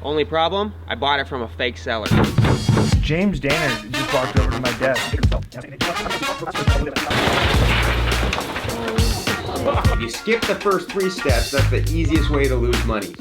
Only problem, I bought it from a fake seller. James Dainard just walked over to my desk. If you skip the first 3 steps, that's the easiest way to lose money.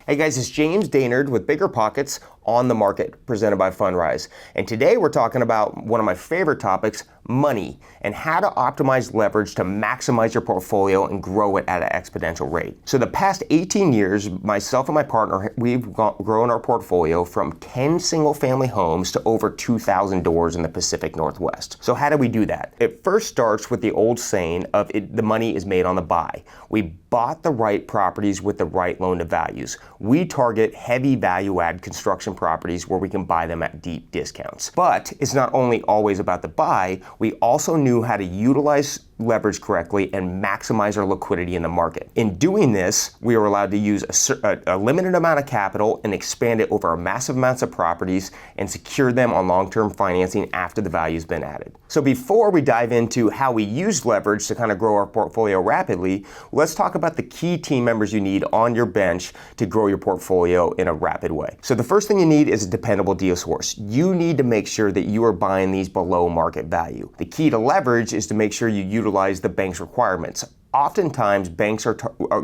Hey guys, it's James Dainard with Bigger Pockets on the Market, presented by Fundrise. And today we're talking about one of my favorite topics, money, and how to optimize leverage to maximize your portfolio and grow it at an exponential rate. So the past 18 years, myself and my partner, we've grown our portfolio from 10 single-family homes to over 2,000 doors in the Pacific Northwest. So how do we do that? It first starts with the old saying of the money is made on the buy. We bought the right properties with the right loan to values. We target heavy value-add construction properties where we can buy them at deep discounts. But it's not only always about the buy, we also knew how to utilize leverage correctly and maximize our liquidity in the market. In doing this, we were allowed to use a limited amount of capital and expand it over massive amounts of properties and secure them on long-term financing after the value's been added. So before we dive into how we use leverage to kind of grow our portfolio rapidly, let's talk about the key team members you need on your bench to grow your portfolio in a rapid way. So the first thing you need is a dependable deal source. You need to make sure that you are buying these below market value. The key to leverage is to make sure you utilize the bank's requirements. Oftentimes, banks are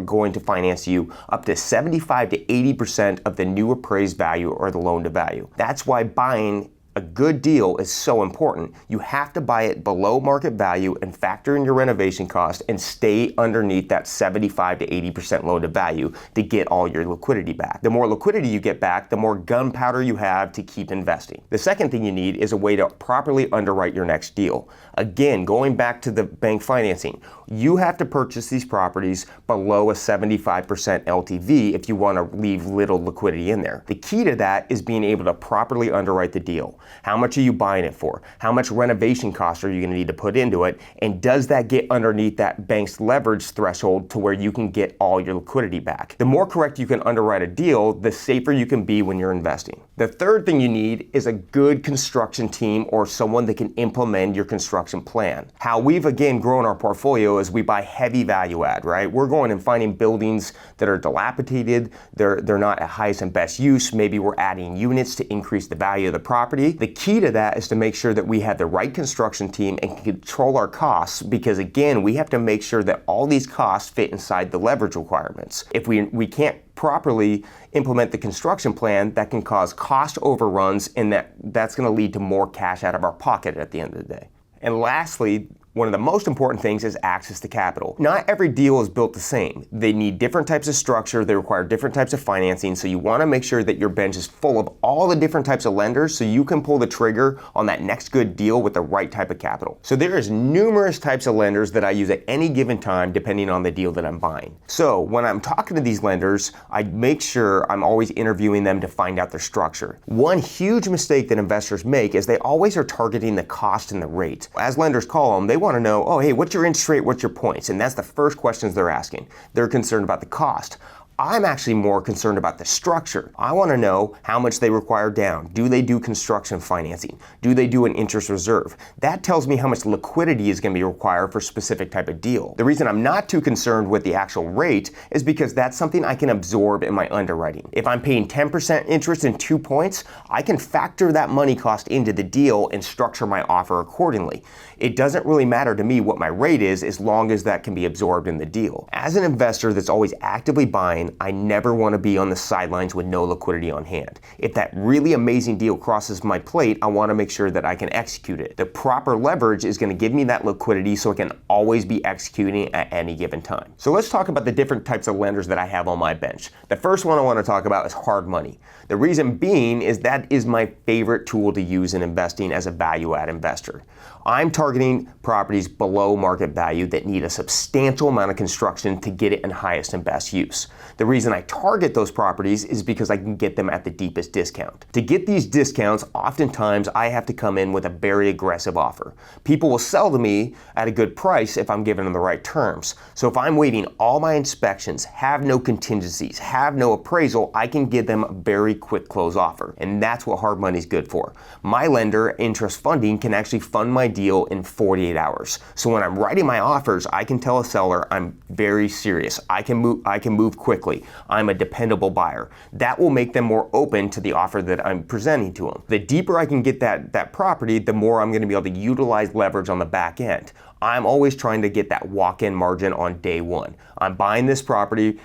going to finance you up to 75 to 80% of the new appraised value or the loan to value. That's why buying a good deal is so important. You have to buy it below market value and factor in your renovation cost and stay underneath that 75 to 80% loan to value to get all your liquidity back. The more liquidity you get back, the more gunpowder you have to keep investing. The second thing you need is a way to properly underwrite your next deal. Again, going back to the bank financing, you have to purchase these properties below a 75% LTV if you want to leave little liquidity in there. The key to that is being able to properly underwrite the deal. How much are you buying it for? How much renovation costs are you going to need to put into it? And does that get underneath that bank's leverage threshold to where you can get all your liquidity back? The more correct you can underwrite a deal, the safer you can be when you're investing. The third thing you need is a good construction team or someone that can implement your construction plan. How we've again grown our portfolio is we buy heavy value add, right? We're going and finding buildings that are dilapidated, they're not at highest and best use. Maybe we're adding units to increase the value of the property. The key to that is to make sure that we have the right construction team and can control our costs, because again, we have to make sure that all these costs fit inside the leverage requirements. If we can't properly implement the construction plan, that can cause cost overruns, and that's going to lead to more cash out of our pocket at the end of the day. And lastly, one of the most important things is access to capital. Not every deal is built the same. They need different types of structure, they require different types of financing, so you want to make sure that your bench is full of all the different types of lenders so you can pull the trigger on that next good deal with the right type of capital. So there is numerous types of lenders that I use at any given time depending on the deal that I'm buying. So when I'm talking to these lenders, I make sure I'm always interviewing them to find out their structure. One huge mistake that investors make is they always are targeting the cost and the rate. As lenders call them, they want to know, oh, hey, what's your interest rate, what's your points? And that's the first questions they're asking. They're concerned about the cost. I'm actually more concerned about the structure. I want to know how much they require down. Do they do construction financing? Do they do an interest reserve? That tells me how much liquidity is going to be required for a specific type of deal. The reason I'm not too concerned with the actual rate is because that's something I can absorb in my underwriting. If I'm paying 10% interest and 2 points, I can factor that money cost into the deal and structure my offer accordingly. It doesn't really matter to me what my rate is as long as that can be absorbed in the deal. As an investor that's always actively buying, I never want to be on the sidelines with no liquidity on hand. If that really amazing deal crosses my plate, I want to make sure that I can execute it. The proper leverage is going to give me that liquidity so I can always be executing at any given time. So let's talk about the different types of lenders that I have on my bench. The first one I want to talk about is hard money. The reason being is that is my favorite tool to use in investing as a value-add investor. I'm targeting properties below market value that need a substantial amount of construction to get it in highest and best use. The reason I target those properties is because I can get them at the deepest discount. To get these discounts, oftentimes I have to come in with a very aggressive offer. People will sell to me at a good price if I'm giving them the right terms. So if I'm waiting all my inspections, have no contingencies, have no appraisal, I can give them a very quick close offer. And that's what hard money is good for. My lender, Interest Funding, can actually fund my deal in 48 hours. So when I'm writing my offers, I can tell a seller I'm very serious. I can move quickly. I'm a dependable buyer. That will make them more open to the offer that I'm presenting to them. The deeper I can get that property, the more I'm going to be able to utilize leverage on the back end. I'm always trying to get that walk-in margin on day one. I'm buying this property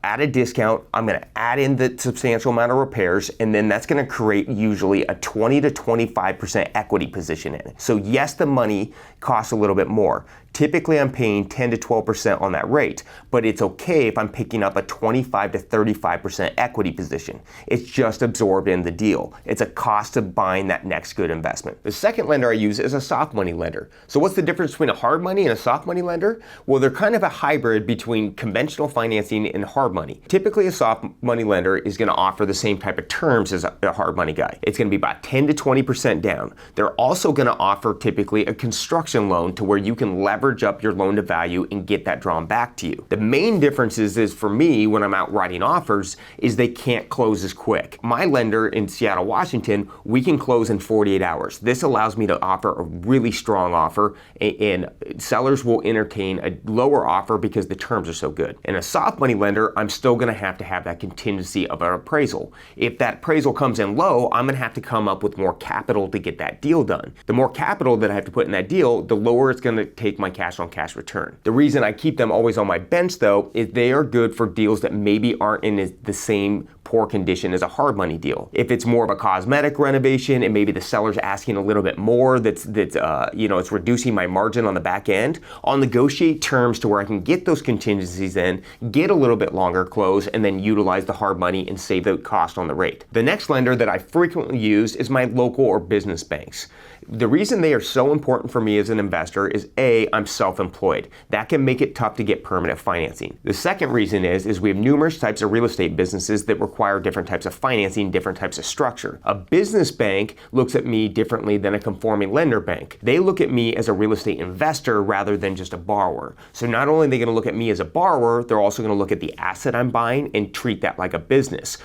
at a discount. I'm going to add in the substantial amount of repairs, and then that's going to create usually a 20 to 25% equity position in it. So yes, the money costs a little bit more. Typically, I'm paying 10 to 12% on that rate, but it's okay if I'm picking up a 25 to 35% equity position. It's just absorbed in the deal. It's a cost of buying that next good investment. The second lender I use is a soft money lender. So what's the difference between a hard money and a soft money lender? Well, they're kind of a hybrid between conventional financing and hard money. Typically, a soft money lender is going to offer the same type of terms as a hard money guy. It's going to be about 10 to 20% down. They're also going to offer typically a construction loan to where you can leverage up your loan to value and get that drawn back to you. The main difference is for me, when I'm out writing offers, is they can't close as quick. My lender in Seattle, Washington, we can close in 48 hours. This allows me to offer a really strong offer, and sellers will entertain a lower offer because the terms are so good. In a soft money lender, I'm still going to have that contingency of an appraisal. If that appraisal comes in low, I'm going to have to come up with more capital to get that deal done. The more capital that I have to put in that deal, the lower it's going to take my cash on cash return. The reason I keep them always on my bench though is they are good for deals that maybe aren't in the same poor condition as a hard money deal. If it's more of a cosmetic renovation and maybe the seller's asking a little bit more, it's reducing my margin on the back end, I'll negotiate terms to where I can get those contingencies in, get a little bit longer close, and then utilize the hard money and save the cost on the rate. The next lender that I frequently use is my local or business banks. The reason they are so important for me as an investor is A, I'm self-employed. That can make it tough to get permanent financing. The second reason is we have numerous types of real estate businesses that require different types of financing, different types of structure. A business bank looks at me differently than a conforming lender bank. They look at me as a real estate investor rather than just a borrower. So not only are they going to look at me as a borrower, they're also going to look at the asset I'm buying and treat that like a business.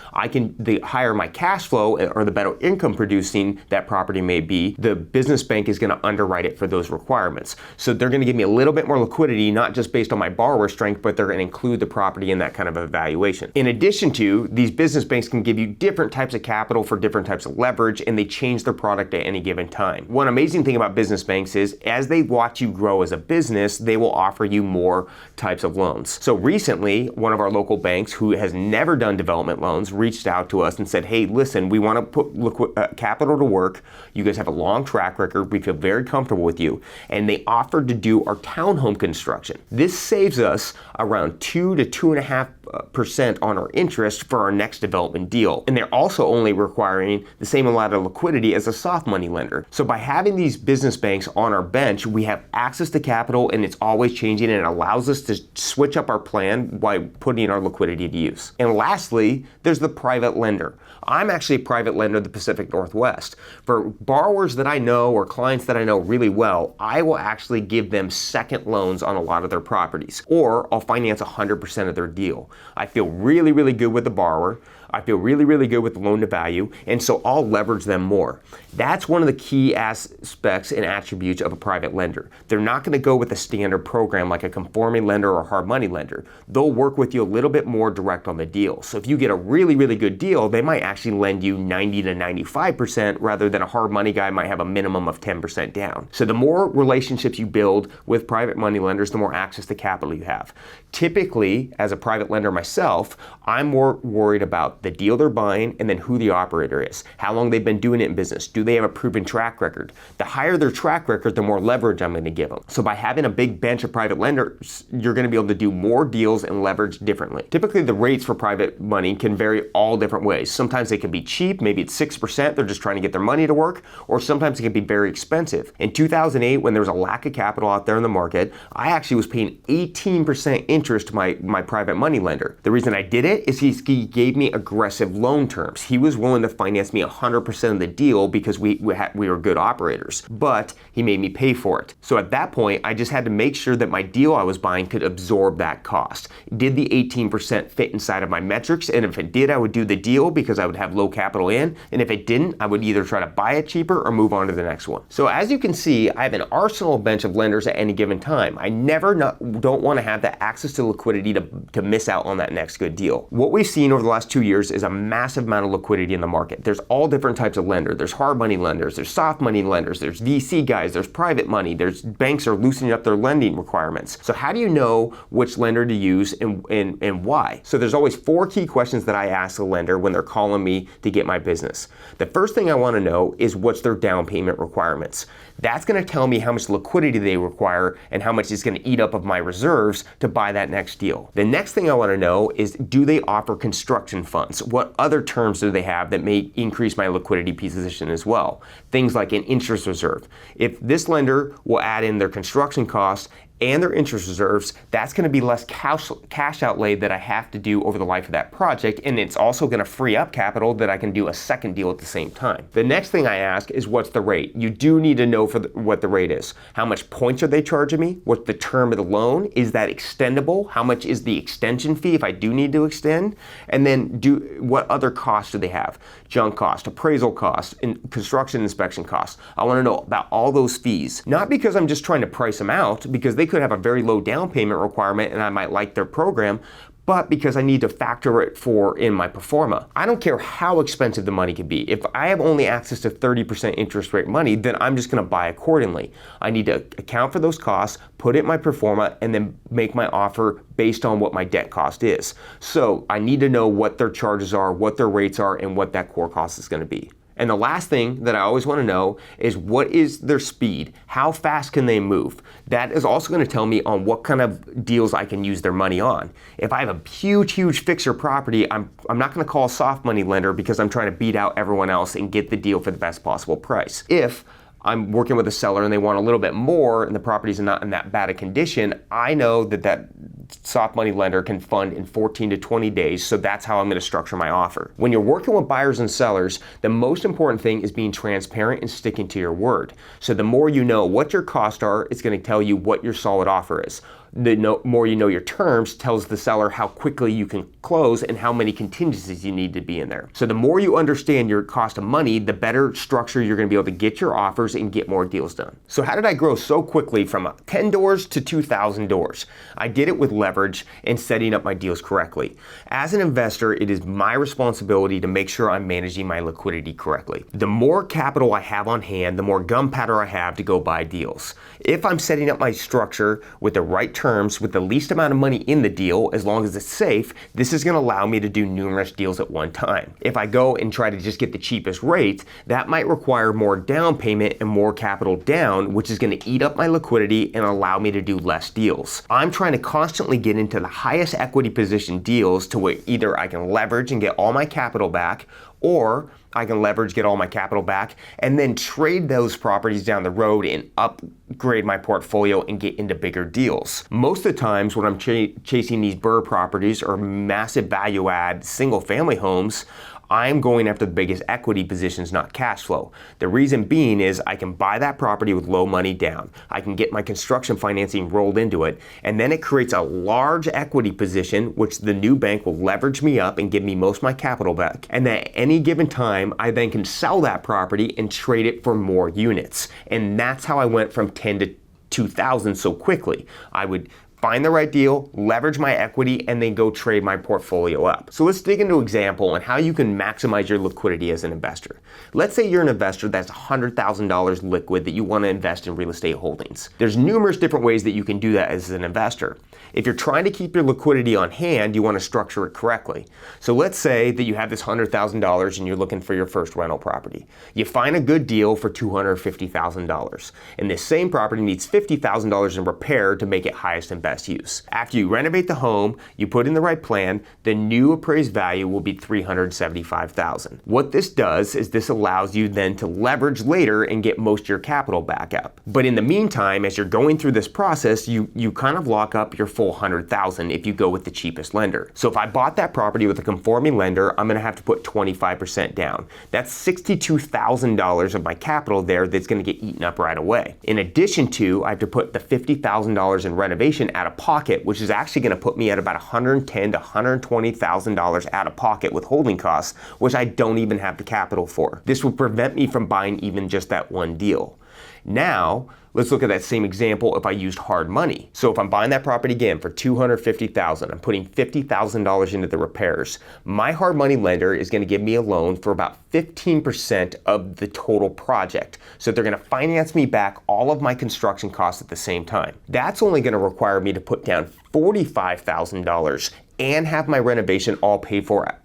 The higher my cash flow or the better income producing that property may be, the business bank is going to underwrite it for those requirements. So they're going to give me a little bit more liquidity, not just based on my borrower strength, but they're going to include the property in that kind of evaluation. In addition to, these business banks can give you different types of capital for different types of leverage, and they change their product at any given time. One amazing thing about business banks is as they watch you grow as a business, they will offer you more types of loans. So recently, one of our local banks who has never done development loans reached out to us and said, hey, listen, we want to put capital to work. You guys have a long track record. We feel very comfortable with you. And they offered to do our townhome construction. This saves us around 2 to 2.5% on our interest for our next development deal. And they're also only requiring the same amount of liquidity as a soft money lender. So by having these business banks on our bench, we have access to capital, and it's always changing, and it allows us to switch up our plan by putting our liquidity to use. And lastly, there's the private lender. I'm actually a private lender in the Pacific Northwest. For borrowers that I know or clients that I know really well, I will actually give them second loans on a lot of their properties, or I'll finance 100% of their deal. I feel really, really good with the borrower. I feel really, really good with the loan to value, and so I'll leverage them more. That's one of the key aspects and attributes of a private lender. They're not going to go with a standard program like a conforming lender or hard money lender. They'll work with you a little bit more direct on the deal. So if you get a really, really good deal, they might actually lend you 90 to 95% rather than a hard money guy might have a minimum of 10% down. So the more relationships you build with private money lenders, the more access to capital you have. Typically, as a private lender myself, I'm more worried about the deal they're buying and then who the operator is, how long they've been doing it in business, do they have a proven track record? The higher their track record, the more leverage I'm going to give them. So by having a big bench of private lenders, you're going to be able to do more deals and leverage differently. Typically, the rates for private money can vary all different ways. Sometimes they can be cheap, maybe it's 6%, they're just trying to get their money to work, or sometimes it can be very expensive. In 2008, when there was a lack of capital out there in the market, I actually was paying 18% interest to my private money lender. The reason I did it is he gave me a aggressive loan terms. He was willing to finance me 100% of the deal because we were good operators, but he made me pay for it. So at that point, I just had to make sure that my deal I was buying could absorb that cost. Did the 18% fit inside of my metrics? And if it did, I would do the deal because I would have low capital in. And if it didn't, I would either try to buy it cheaper or move on to the next one. So as you can see, I have an arsenal bench of lenders at any given time. I don't want to have the access to liquidity to miss out on that next good deal. What we've seen over the last 2 years is a massive amount of liquidity in the market. There's all different types of lenders. There's hard money lenders, there's soft money lenders, there's VC guys, there's private money, there's banks are loosening up their lending requirements. So how do you know which lender to use and why? So there's always 4 key questions that I ask a lender when they're calling me to get my business. The first thing I want to know is what's their down payment requirements. That's going to tell me how much liquidity they require and how much is going to eat up of my reserves to buy that next deal. The next thing I want to know is, do they offer construction funds? What other terms do they have that may increase my liquidity position as well? Things like an interest reserve. If this lender will add in their construction costs and their interest reserves, that's going to be less cash outlay that I have to do over the life of that project, and it's also going to free up capital that I can do a second deal at the same time. The next thing I ask is, what's the rate? You do need to know what the rate is. How much points are they charging me? What's the term of the loan? Is that extendable? How much is the extension fee if I do need to extend? And then what other costs do they have? Junk cost, appraisal cost, construction inspection costs. I want to know about all those fees. Not because I'm just trying to price them out, because they could have a very low down payment requirement and I might like their program, but because I need to factor it in my pro forma. I don't care how expensive the money could be. If I have only access to 30% interest rate money, then I'm just going to buy accordingly. I need to account for those costs, put it in my pro forma, and then make my offer based on what my debt cost is. So I need to know what their charges are, what their rates are, and what that core cost is going to be. And the last thing that I always want to know is, what is their speed? How fast can they move? That is also going to tell me on what kind of deals I can use their money on. If I have a huge fixer property, I'm not going to call a soft money lender because I'm trying to beat out everyone else and get the deal for the best possible price. If I'm working with a seller and they want a little bit more and the property's not in that bad a condition, I know that soft money lender can fund in 14 to 20 days, so that's how I'm going to structure my offer. When you're working with buyers and sellers, the most important thing is being transparent and sticking to your word. So the more you know what your costs are, it's going to tell you what your solid offer is. The more you know your terms tells the seller how quickly you can close and how many contingencies you need to be in there. So the more you understand your cost of money, the better structure you're going to be able to get your offers and get more deals done. So how did I grow so quickly from 10 doors to 2,000 doors? I did it with leverage and setting up my deals correctly. As an investor, it is my responsibility to make sure I'm managing my liquidity correctly. The more capital I have on hand, the more gunpowder I have to go buy deals. If I'm setting up my structure with the right terms, with the least amount of money in the deal, as long as it's safe, this is going to allow me to do numerous deals at one time. If I go and try to just get the cheapest rate, that might require more down payment and more capital down, which is going to eat up my liquidity and allow me to do less deals. I'm trying to constantly get into the highest equity position deals to where either I can leverage and get all my capital back, or I can leverage, get all my capital back, and then trade those properties down the road and upgrade my portfolio and get into bigger deals. Most of the times when I'm chasing these BRRRR properties or massive value add single family homes, I'm going after the biggest equity positions, not cash flow. The reason being is I can buy that property with low money down. I can get my construction financing rolled into it, and then it creates a large equity position, which the new bank will leverage me up and give me most of my capital back. And at any given time, I then can sell that property and trade it for more units. And that's how I went from 10 to 2,000 so quickly. I would find the right deal, leverage my equity, and then go trade my portfolio up. So let's dig into an example on how you can maximize your liquidity as an investor. Let's say you're an investor that's $100,000 liquid that you want to invest in real estate holdings. There's numerous different ways that you can do that as an investor. If you're trying to keep your liquidity on hand, you want to structure it correctly. So let's say that you have this $100,000 and you're looking for your first rental property. You find a good deal for $250,000. And this same property needs $50,000 in repair to make it highest and best best use. After you renovate the home, you put in the right plan, the new appraised value will be $375,000. What this does is this allows you then to leverage later and get most of your capital back up. But in the meantime, as you're going through this process, you kind of lock up your full $100,000 if you go with the cheapest lender. So if I bought that property with a conforming lender, I'm gonna have to put 25% down. That's $62,000 of my capital there that's gonna get eaten up right away. In addition to, I have to put the $50,000 in renovation out of pocket, which is actually gonna put me at about $110,000 to $120,000 out of pocket with holding costs, which I don't even have the capital for. This will prevent me from buying even just that one deal. Now, let's look at that same example if I used hard money. So if I'm buying that property again for $250,000, I'm putting $50,000 into the repairs. My hard money lender is gonna give me a loan for about 15% of the total project. So they're gonna finance me back all of my construction costs at the same time. That's only gonna require me to put down $45,000 and have my renovation all paid for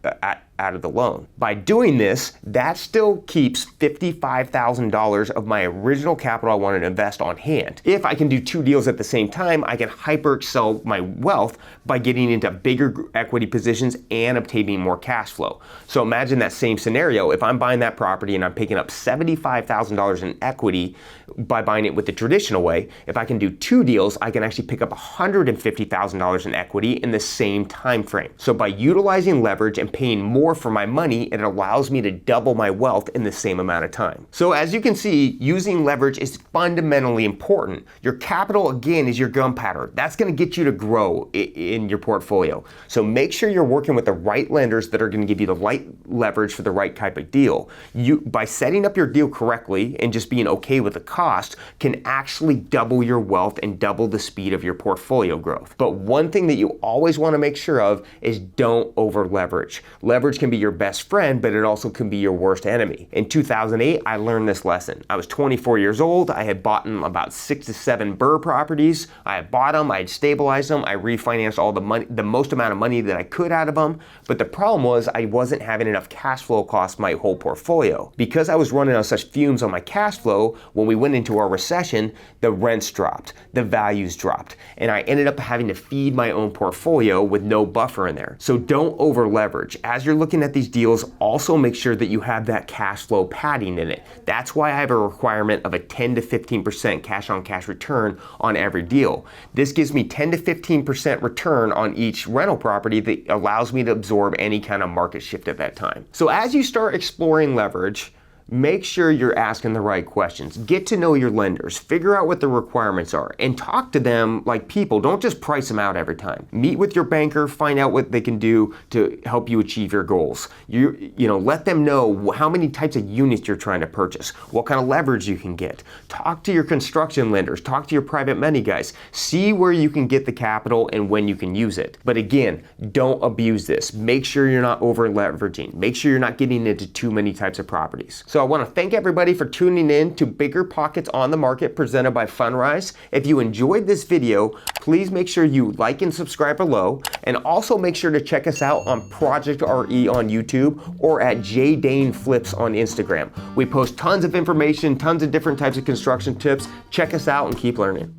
out of the loan. By doing this, that still keeps $55,000 of my original capital I wanted to invest on hand. If I can do two deals at the same time, I can hyper excel my wealth by getting into bigger equity positions and obtaining more cash flow. So imagine that same scenario. If I'm buying that property and I'm picking up $75,000 in equity by buying it with the traditional way, if I can do two deals, I can actually pick up $150,000 in equity in the same time frame. So by utilizing leverage and paying more for my money, it allows me to double my wealth in the same amount of time. So as you can see, using leverage is fundamentally important. Your capital, again, is your gunpowder. That's gonna get you to grow in your portfolio. So make sure you're working with the right lenders that are gonna give you the right leverage for the right type of deal. You, by setting up your deal correctly and just being okay with the cost, can actually double your wealth and double the speed of your portfolio growth. But one thing that you always wanna make sure of is don't over leverage. Leverage can be your best friend, but it also can be your worst enemy. In 2008, I learned this lesson. I was 24 years old. I had bought about 6 to 7 BRRRR properties. I had bought them, I had stabilized them, I refinanced all the money, the most amount of money that I could out of them. But the problem was I wasn't having enough cash flow across my whole portfolio. Because I was running on such fumes on my cash flow, when we went into our recession, the rents dropped, the values dropped, and I ended up having to feed my own portfolio with no buffer in there. So don't over leverage. As you're looking at these deals, also make sure that you have that cash flow padding in it. That's why I have a requirement of a 10 to 15% cash on cash return on every deal. This gives me 10 to 15% return on each rental property that allows me to absorb any kind of market shift at that time. So as you start exploring leverage, make sure you're asking the right questions. Get to know your lenders, figure out what the requirements are, and talk to them like people. Don't just price them out every time. Meet with your banker, find out what they can do to help you achieve your goals. You know, let them know how many types of units you're trying to purchase, what kind of leverage you can get. Talk to your construction lenders, talk to your private money guys. See where you can get the capital and when you can use it. But again, don't abuse this. Make sure you're not over leveraging. Make sure you're not getting into too many types of properties. So I want to thank everybody for tuning in to Bigger Pockets on the Market presented by Fundrise. If you enjoyed this video, please make sure you like and subscribe below, and also make sure to check us out on Project RE on YouTube or at JDainFlips on Instagram. We post tons of information, tons of different types of construction tips. Check us out and keep learning.